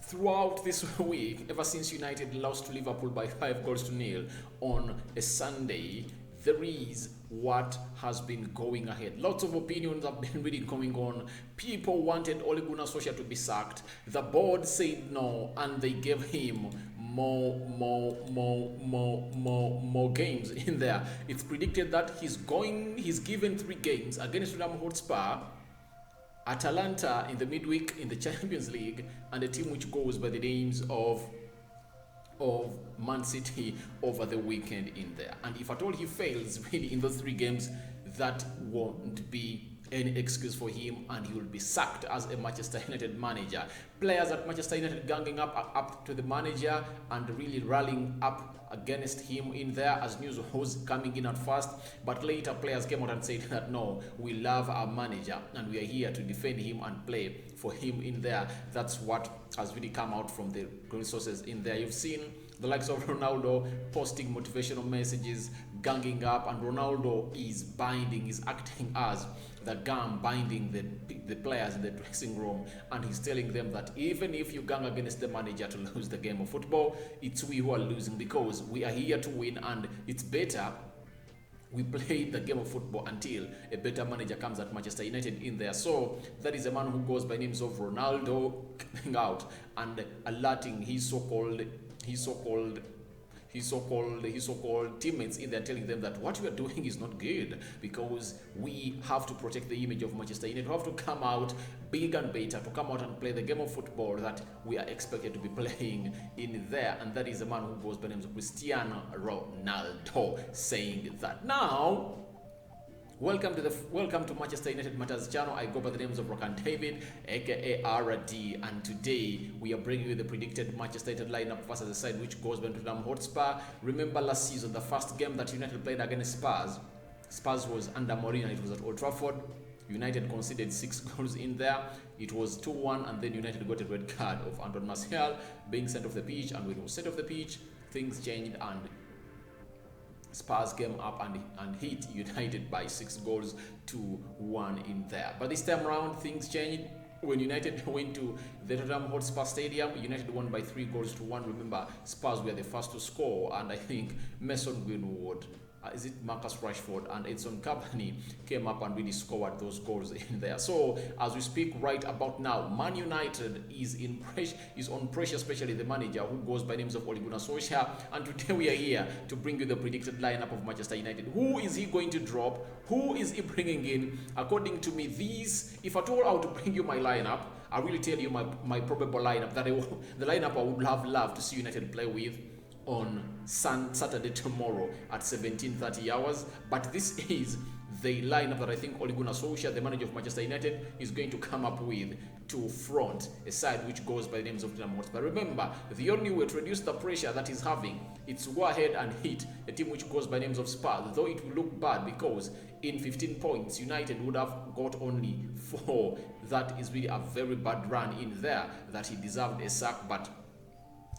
throughout this week, ever since United lost to Liverpool by 5 goals to 0 on a Sunday, there is what has been going ahead. Lots of opinions have been really going on. People wanted Ole Gunnar Solskjaer to be sacked. The board said no, and they gave him more games in there. It's predicted that he's given 3 games against Tottenham Hotspur, Atalanta in the midweek in the Champions League, and a team which goes by the names of Man City over the weekend in there. And if at all he fails really in those 3 games, that won't be any excuse for him, and he will be sacked as a Manchester United manager. Players at Manchester United ganging up to the manager and really rallying up against him in there, as news was coming in at first, but later players came out and said that no, we love our manager and we are here to defend him and play for him in there. That's what has really come out from the green sources in there. You've seen the likes of Ronaldo posting motivational messages, ganging up, and Ronaldo is acting as the gum binding the players in the dressing room, and he's telling them that even if you gang against the manager to lose the game of football, it's we who are losing, because we are here to win, and it's better we play the game of football until a better manager comes at Manchester United in there. So that is a man who goes by names of Ronaldo coming out and alerting his so-called teammates in there, telling them that what we are doing is not good, because we have to protect the image of Manchester United. We have to come out big and better, to come out and play the game of football that we are expected to be playing in there. And that is a man who goes by the name of Cristiano Ronaldo saying that. Now, welcome to Manchester United Matters channel. I go by the names of Rokan David, aka RD, and today we are bringing you the predicted Manchester United lineup versus the side which goes by Tottenham Hotspur. Remember last season, the first game that United played against Spurs was under Mourinho, and it was at Old Trafford. United conceded 6 goals in there. It was 2-1, and then United got a red card of Anton Martial being sent off the pitch, and when he was sent off the pitch, things changed, and Spurs came up and hit United by 6-1 in there. But this time around, things changed. When United went to the Tottenham Hotspur Stadium, United won by 3-1. Remember, Spurs were the first to score, and I think Mason Greenwood, Marcus Rashford and Edson Cavani came up and really scored those goals in there. So as we speak right about now, Man United is on pressure, especially the manager who goes by names of Ole Gunnar Solskjaer. And today we are here to bring you the predicted lineup of Manchester United. Who is he going to drop? Who is he bringing in? According to me, if at all I were to bring you my lineup, I really tell you my probable lineup, the lineup I would have loved to see United play with on Saturday tomorrow at 17:30 hours. But this is the lineup that I think Ole Gunnar Solskjaer, the manager of Manchester United, is going to come up with to front a side which goes by the names of Tottenham Hotspur. But remember, the only way to reduce the pressure that he's having, it's to go ahead and hit a team which goes by the names of Spurs, though it will look bad because in 15 points, United would have got only 4. That is really a very bad run in there that he deserved a sack, but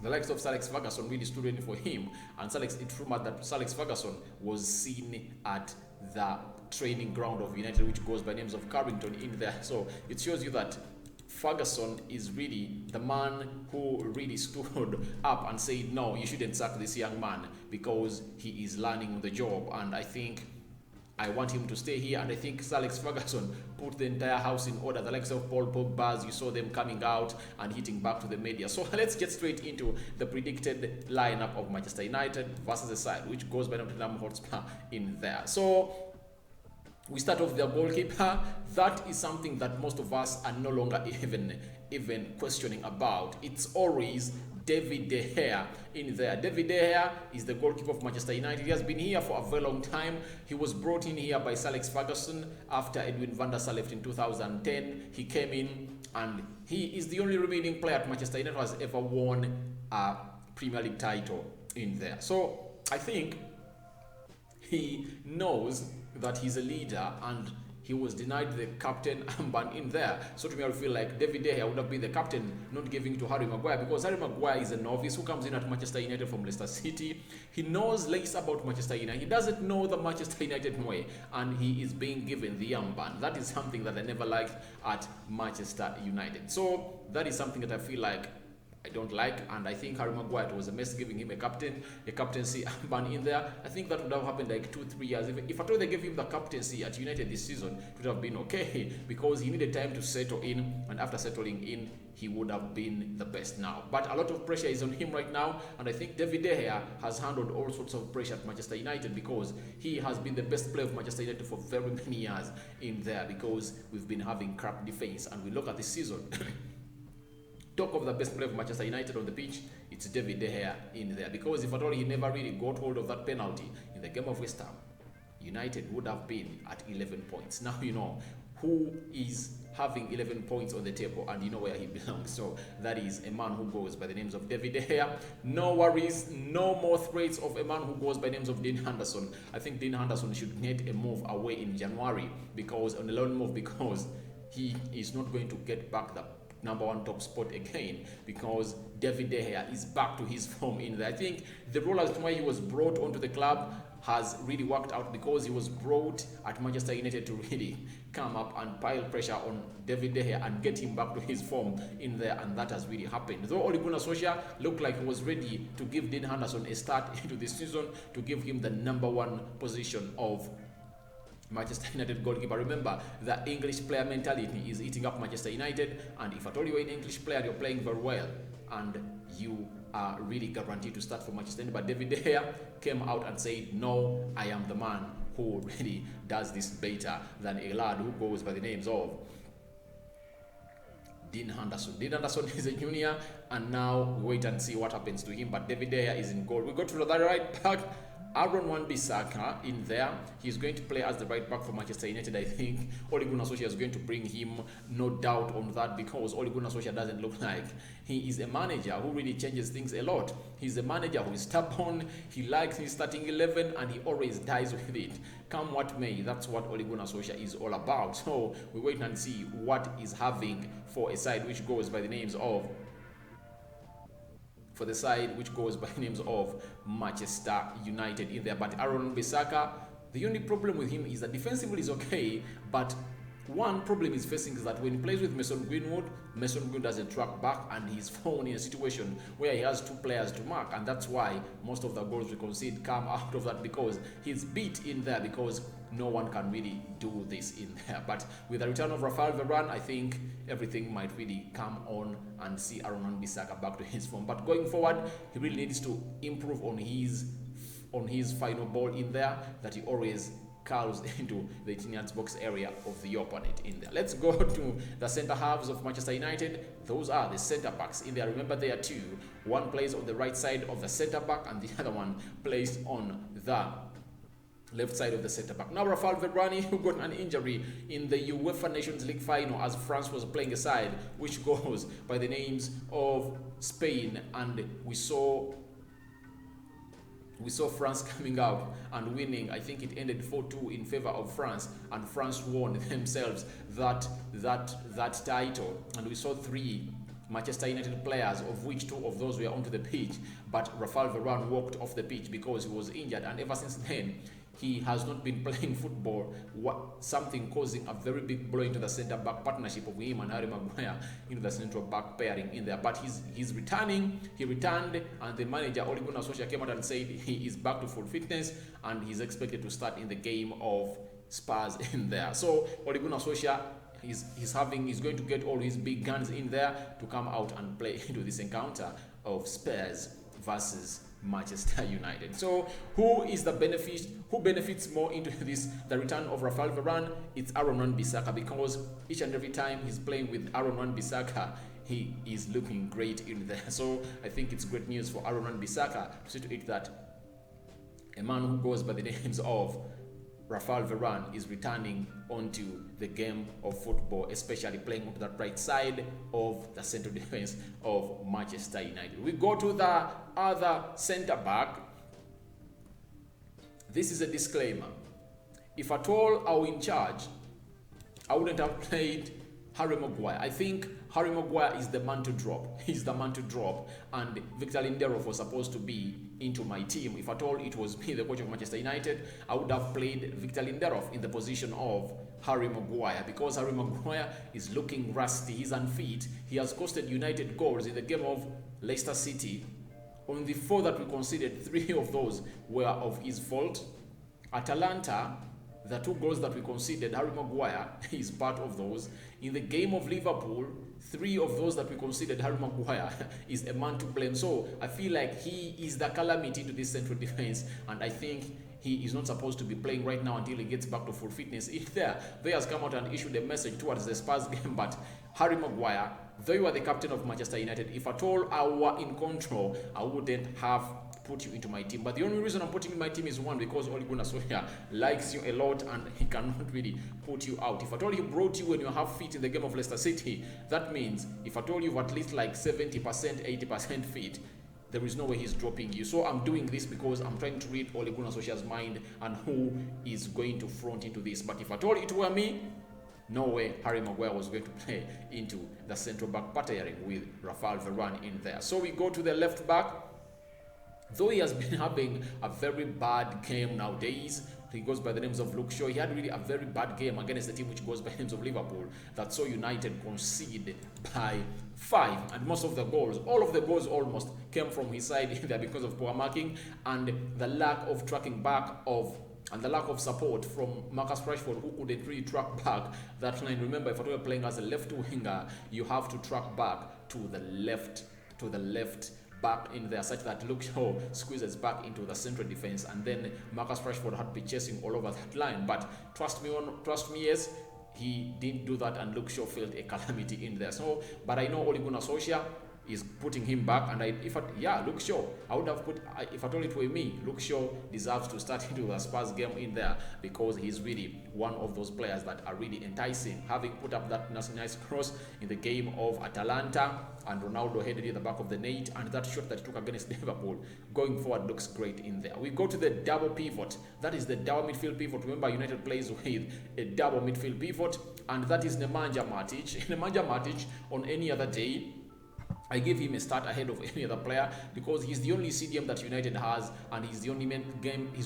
the likes of Sir Alex Ferguson really stood in for him, and it's rumored that Sir Alex Ferguson was seen at the training ground of United, which goes by names of Carrington in there. So it shows you that Ferguson is really the man who really stood up and said, no, you shouldn't sack this young man because he is learning the job, and I want him to stay here. And I think Sir Alex Ferguson put the entire house in order. The likes of Paul Pogba, you saw them coming out and hitting back to the media. So let's get straight into the predicted lineup of Manchester United versus the side which goes by Tottenham Hotspur in there. So we start off with the goalkeeper. That is something that most of us are no longer even questioning about. It's always David De Gea in there. David De Gea is the goalkeeper of Manchester United. He has been here for a very long time. He was brought in here by Sir Alex Ferguson after Edwin van der Sar left in 2010. He came in, and he is the only remaining player at Manchester United who has ever won a Premier League title in there. So I think he knows that he's a leader, and he was denied the captain armband in there. So to me, I feel like David De Gea would have been the captain, not giving it to Harry Maguire, because Harry Maguire is a novice who comes in at Manchester United from Leicester City. He knows less about Manchester United. He doesn't know the Manchester United way, and he is being given the armband. That is something that I never liked at Manchester United. So that is something that I feel like I don't like, and I think Harry Maguire, it was a mess giving him a captaincy armband in there. I think that would have happened like 2-3 years. If at all they gave him the captaincy at United this season, it would have been okay, because he needed time to settle in, and after settling in, he would have been the best now. But a lot of pressure is on him right now, and I think David De Gea has handled all sorts of pressure at Manchester United, because he has been the best player of Manchester United for very many years in there, because we've been having crap defense. And we look at this season. Talk of the best player of Manchester United on the pitch, it's David De Gea in there, because if at all he never really got hold of that penalty in the game of West Ham, United would have been at 11 points. Now you know who is having 11 points on the table, and you know where he belongs. So that is a man who goes by the names of David De Gea. No worries, no more threats of a man who goes by the names of Dean Henderson. I think Dean Henderson should get a move away in January, because on a loan move, because he is not going to get back the #1 top spot again, because David De Gea is back to his form in there. I think the role as to why he was brought onto the club has really worked out, because he was brought at Manchester United to really come up and pile pressure on David De Gea and get him back to his form in there, and that has really happened. Though Ole Gunnar Solskjaer looked like he was ready to give Dean Henderson a start into this season, to give him the #1 position of Manchester United goalkeeper. Remember, the English player mentality is eating up Manchester United, and if at all you're an English player, you're playing very well, and you are really guaranteed to start for Manchester United. But David De Gea came out and said, no, I am the man who really does this better than a lad who goes by the names of Dean Henderson. Dean Henderson is a junior, and now we wait and see what happens to him. But David De Gea is in goal. We go to the right back. Aaron Wan-Bissaka in there. He's going to play as the right back for Manchester United. I think Ole Gunnar Solskjaer is going to bring him, no doubt on that, because Ole Gunnar Solskjaer doesn't look like he is a manager who really changes things a lot. He's a manager who is stubborn. He likes his starting 11, and he always dies with it. Come what may, that's what Ole Gunnar Solskjaer is all about. So we wait and see what is having for a side which goes by the names of Manchester United in there. But Aaron Bissaka, the only problem with him is that defensively is okay, but one problem he's facing is that when he plays with Mason Greenwood doesn't track back, and he's found in a situation where he has 2 players to mark, and that's why most of the goals we concede come out of that, because he's beat in there, because no one can really do this in there. But with the return of Rafael Varane, I think everything might really come on and see Aaron Wan-Bissaka back to his form. But going forward, he really needs to improve on his final ball in there, that he always curls into the 18-yard box area of the opponent in there. Let's go to the center halves of Manchester United. Those are the center backs in there. Remember, there are 2. One plays on the right side of the center back, and the other one plays on the left side of the center back. Now, Rafael Varane, who got an injury in the UEFA Nations League final as France was playing a side which goes by the names of Spain, and we saw France coming out and winning. I think it ended 4-2 in favor of France, and France won themselves that title. And we saw 3 Manchester United players, of which 2 of those were onto the pitch, but Rafael Varane walked off the pitch because he was injured, and ever since then he has not been playing football, something causing a very big blow into the centre-back partnership of him and Harry Maguire into the central-back pairing in there. But he's returning. He returned, and the manager, Ole Gunnar Solskjaer, came out and said he is back to full fitness, and he's expected to start in the game of Spurs in there. So Ole Gunnar Solskjaer he's going to get all his big guns in there to come out and play into this encounter of Spurs versus Manchester United. So who benefits more into this, the return of Rafael Varane? It's Aaron Wan-Bissaka, because each and every time he's playing with Aaron Wan-Bissaka, he is looking great in there. So I think it's great news for Aaron Wan-Bissaka to see to it that a man who goes by the names of Rafael Varane is returning onto the game of football, especially playing on that right side of the central defense of Manchester United. We go to the other centre back. This is a disclaimer. If at all I were in charge, I wouldn't have played Harry Maguire. I think Harry Maguire is the man to drop. He's the man to drop. And Victor Lindelof was supposed to be into my team. If at all it was me, the coach of Manchester United, I would have played Victor Lindelof in the position of Harry Maguire, because Harry Maguire is looking rusty. He's unfit. He has costed United goals in the game of Leicester City. On the 4 that we conceded, 3 of those were of his fault. Atalanta, the 2 goals that we conceded, Harry Maguire is part of those. In the game of Liverpool, 3 of those that we conceded, Harry Maguire is a man to blame. So I feel like he is the calamity to this central defense, and I think he is not supposed to be playing right now until he gets back to full fitness. If they has come out and issued a message towards the Spurs game, but Harry Maguire, though you are the captain of Manchester United, if at all I were in control, I wouldn't have put you into my team. But the only reason I'm putting you in my team is one, because Ole Gunnar Solskjaer likes you a lot and he cannot really put you out. If at all he brought you when you have fit in the game of Leicester City, that means if at all you've at least like 70%, 80% fit, there is no way he's dropping you. So I'm doing this because I'm trying to read Ole Gunnar Solskjaer's mind and who is going to front into this. But if at all it were me, no way Harry Maguire was going to play into the central back partnering with Rafael Varane in there. So we go to the left back. Though he has been having a very bad game nowadays, he goes by the names of Luke Shaw. He had really a very bad game against the team which goes by the names of Liverpool, that saw United concede by 5. And most of the goals, all of the goals almost, came from his side there because of poor marking and the lack of tracking back of and the lack of support from Marcus Rashford, who couldn't really track back that line. Remember, if you are playing as a left winger, you have to track back to the left back in there, such that Luke Shaw squeezes back into the central defense, and then Marcus Rashford had to be chasing all over that line. But trust me, yes, he didn't do that, and Luke Shaw felt a calamity in there. So, but I know Ole Gunnar Solskjaer is putting him back, and Luke Shaw, I would have put, if I told it were me, Luke Shaw deserves to start into the Spurs game in there, because he's really one of those players that are really enticing, having put up that nice cross in the game of Atalanta, and Ronaldo headed in the back of the net, and that shot that he took against Liverpool going forward looks great in there. We go to the double pivot. That is the double midfield pivot. Remember, United plays with a double midfield pivot, and that is Nemanja Matic. Nemanja Matic, on any other day, I give him a start ahead of any other player, because he's the only CDM that United has, and he's the only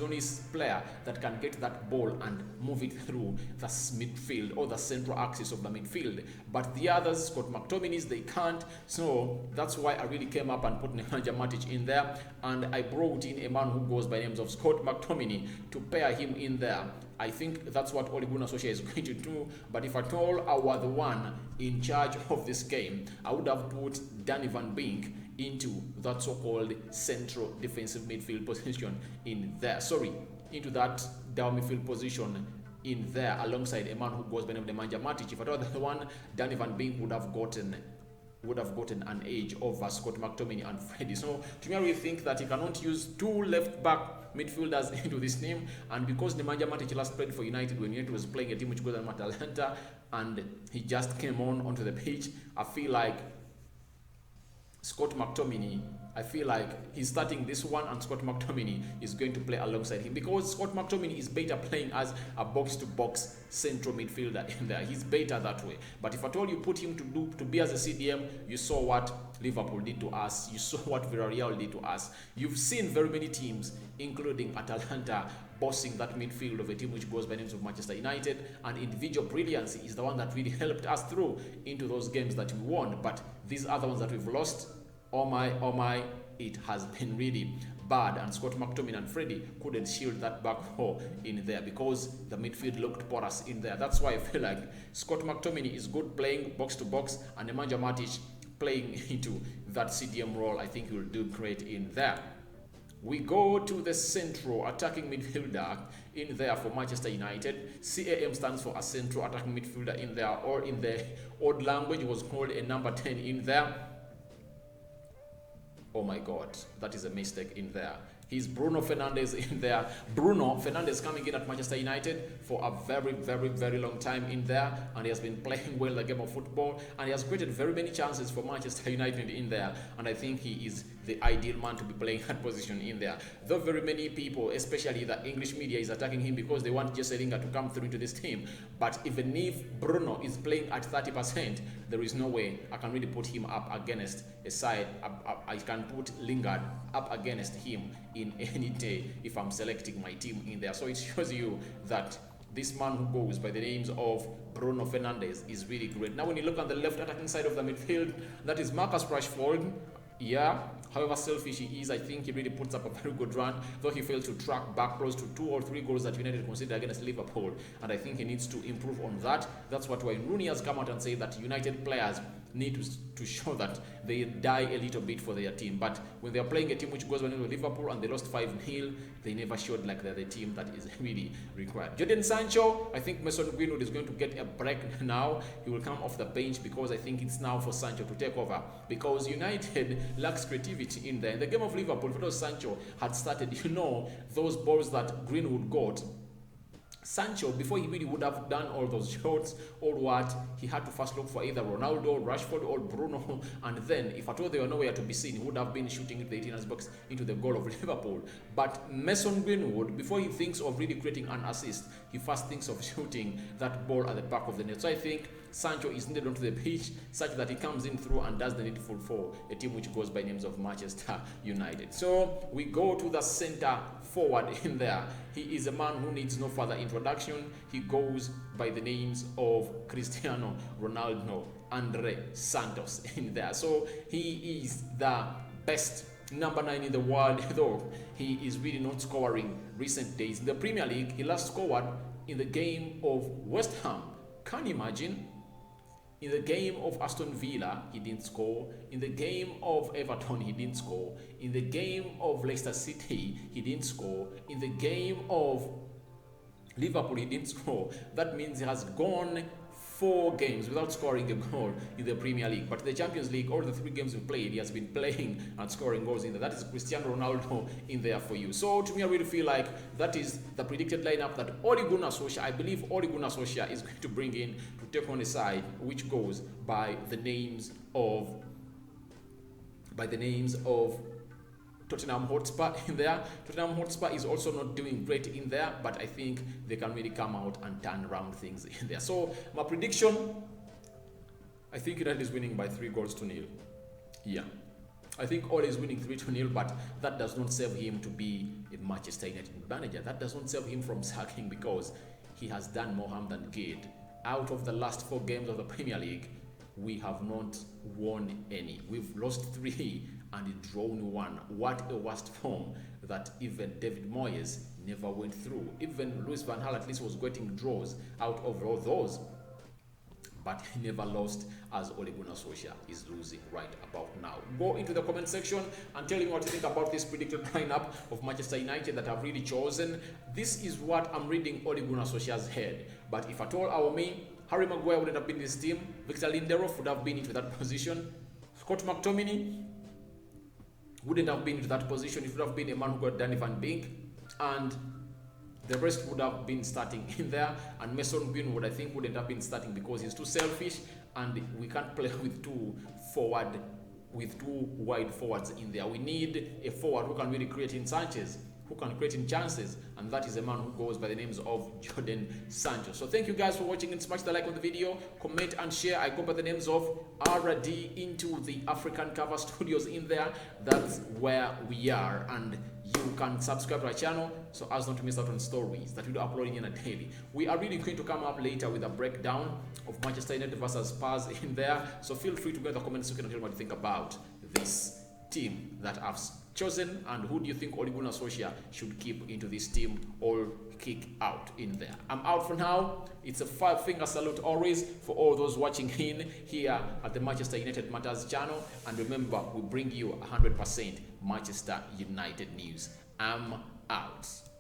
only player that can get that ball and move it through the midfield or the central axis of the midfield. But the others, Scott McTominay's, they can't. So that's why I really came up and put Nemanja Matic in there, and I brought in a man who goes by names of Scott McTominay to pair him in there. I think that's what Ole Gunnar Solskjaer is going to do. But if at all I were the one in charge of this game, I would have put Danny Van Beek into that so-called central defensive midfield position in there. Into that down midfield position in there, alongside a man who goes by the name of Nemanja Matic. If I were the one, Danny Van Beek would have gotten an edge over Scott McTominay and Freddie. So to me, I really think that he cannot use 2 left back midfielders into this team, and because Nemanja Matic last played for United when United was playing a team which goes on Atalanta, and he just came onto the pitch, I feel like Scott McTominay, I feel like he's starting this one, and Scott McTominay is going to play alongside him, because Scott McTominay is better playing as a box-to-box central midfielder in there. He's better that way. But if at all you put him to be as a CDM, you saw what Liverpool did to us. You saw what Villarreal did to us. You've seen very many teams, including Atalanta, bossing that midfield of a team which goes by names of Manchester United, and individual brilliancy is the one that really helped us through into those games that we won. But these other ones that we've lost, oh my, it has been really bad, and Scott McTominay and Freddie couldn't shield that back four in there because the midfield looked porous in there. That's why I feel like Scott McTominay is good playing box to box, and Nemanja Matic playing into that CDM role. I think he will do great in there. We go to the central attacking midfielder in there for Manchester United. CAM stands for a central attacking midfielder in there, or in the old language it was called a number 10 in there. Oh my God, that is a mistake in there. He's Bruno Fernandes in there. Bruno Fernandes coming in at Manchester United for a very, very, very long time in there, and he has been playing well the game of football, and he has created very many chances for Manchester United in there, and I think he is the ideal man to be playing that position in there. Though very many people, especially the English media, is attacking him because they want Jesse Lingard to come through into this team, but even if Bruno is playing at 30%, there is no way I can really put him up against a side. I can put Lingard up against him in any day if I'm selecting my team in there. So it shows you that this man who goes by the names of Bruno Fernandes is really great. Now when you look on the left attacking side of the midfield, that is Marcus Rashford. Yeah, however selfish he is, I think he really puts up a very good run, though he failed to track back close to 2 or 3 goals that United conceded against Liverpool, and I think he needs to improve on that. That's what Wayne Rooney has come out and said, that United players need to show that they die a little bit for their team. But when they are playing a team which goes by with Liverpool and they lost 5-0, they never showed like they're the team that is really required. Jadon Sancho, I think Mason Greenwood is going to get a break now. He will come off the bench because I think it's now for Sancho to take over, because United lacks creativity in there. In the game of Liverpool, if Sancho had started, those balls that Greenwood got, Sancho, before he really would have done all those shots or what, he had to first look for either Ronaldo, Rashford or Bruno, and then if at all they were nowhere to be seen, he would have been shooting the 18 box into the goal of Liverpool. But Mason Greenwood, before he thinks of really creating an assist, he first thinks of shooting that ball at the back of the net. So I think Sancho is needed onto the pitch such that he comes in through and does the needful for a team which goes by names of Manchester United. So we go to the center forward in there. He is a man who needs no further introduction. He goes by the names of Cristiano Ronaldo Andre Santos in there. So he is the best number 9 in the world, though he is really not scoring recent days. In the Premier League, he last scored in the game of West Ham. Can you imagine? In the game of Aston Villa, he didn't score. In the game of Everton, he didn't score. In the game of Leicester City, he didn't score. In the game of Liverpool, he didn't score. That means he has gone 4 games without scoring a goal in the Premier League. But the Champions League, all the 3 games we played, he has been playing and scoring goals in there. That is Cristiano Ronaldo in there for you. So to me, I really feel like that is the predicted lineup that Ole Gunnar Solskjaer, I believe Ole Gunnar Solskjaer is going to bring in to take on a side which goes by the names of Tottenham Hotspur in there. Tottenham Hotspur is also not doing great in there, but I think they can really come out and turn around things in there. So my prediction, I think United is winning by 3-0. Yeah, I think Ole is winning 3-0, but that does not save him to be a Manchester United manager. That does not save him from sacking, because he has done more harm than good. Out of the last 4 games of the Premier League, we have not won any. We've lost 3 and drawn 1. What a worst form that even David Moyes never went through. Even Louis van Gaal at least was getting draws out of all those, but he never lost, as Ole Gunnar Solskjaer is losing right about now. Go into the comment section and tell me what you think about this predicted lineup of Manchester United that I've really chosen. This is what I'm reading Ole Gunnar Solskjaer's head. But if at all I were me, Harry Maguire wouldn't have been in this team. Victor Lindelof would have been into that position. Scott McTominay wouldn't have been into that position. It would have been a man who got Danny Van Beek, and the rest would have been starting in there. And Mason Greenwood, I think, wouldn't have been starting because he's too selfish, and we can't play with two wide forwards in there. We need a forward who can really create in Sanchez, who can create in chances, and that is a man who goes by the names of Jadon Sancho. So thank you guys for watching, and smash the like on the video, comment and share. I go by the names of RD into the African Cover Studios in there. That's where we are, and you can subscribe to our channel so as not to miss out on stories that we'll be uploading in a daily. We are really going to come up later with a breakdown of Manchester United versus SPURS in there. So feel free to go in the comments section and tell me what you think about this team that I've chosen, and who do you think Ole Gunnar Solskjaer should keep into this team or kick out in there. I'm out for now. It's a 5-finger salute always for all those watching in here at the Manchester United Matters channel, and remember, we bring you 100% Manchester United news. I'm out.